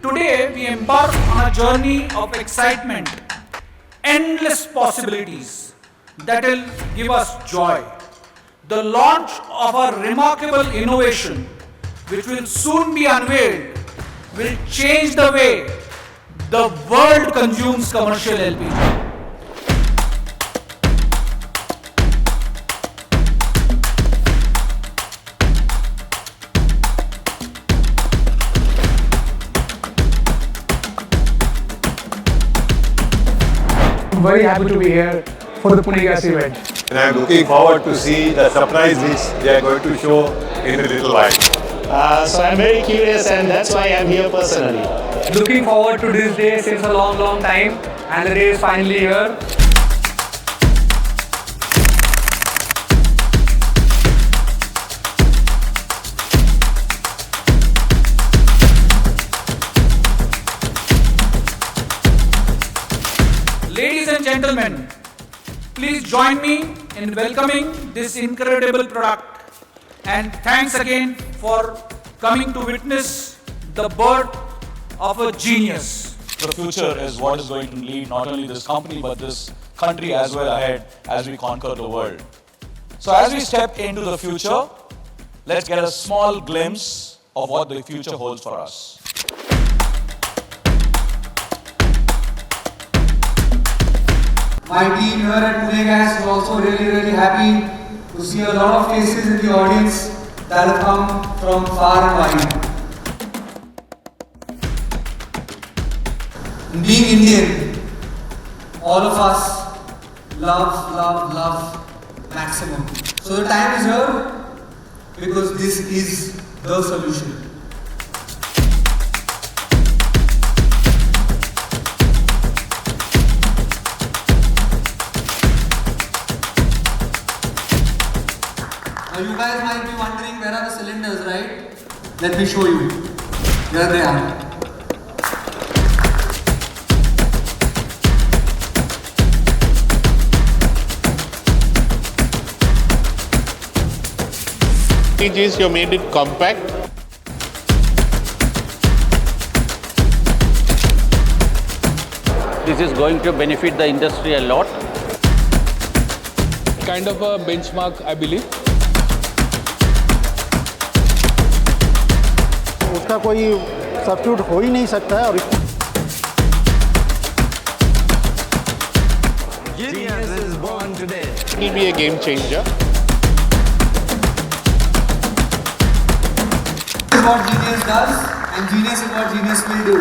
Today we embark on a journey of excitement, endless possibilities that will give us joy. The launch of a remarkable innovation which will soon be unveiled will change the way the world consumes commercial LPG. I'm very happy to be here for the Pune Gas event. And I'm looking forward to see the surprise which they are going to show in a little while. So I'm very curious and that's why I'm here personally. Looking forward to this day since a long time, and the day is finally here. Ladies and gentlemen, please join me in welcoming this incredible product, and thanks again for coming to witness the birth of a genius. The future is what is going to lead not only this company but this country as well ahead as we conquer the world. So as we step into the future, let's get a small glimpse of what the future holds for us. My team here at Pune Gas is also really happy to see a lot of faces in the audience that have come from far and wide. Being Indian, all of us love maximum. So the time is here because this is the solution. Now you guys might be wondering where are the cylinders, right? Let me show you. Here they are. LPGs, you made it compact. This is going to benefit the industry a lot. Kind of a benchmark, I believe. उसका कोई substitute हो ही नहीं सकता है और Genius is born today. It will be a game changer. This is what genius does, and genius is what genius will do.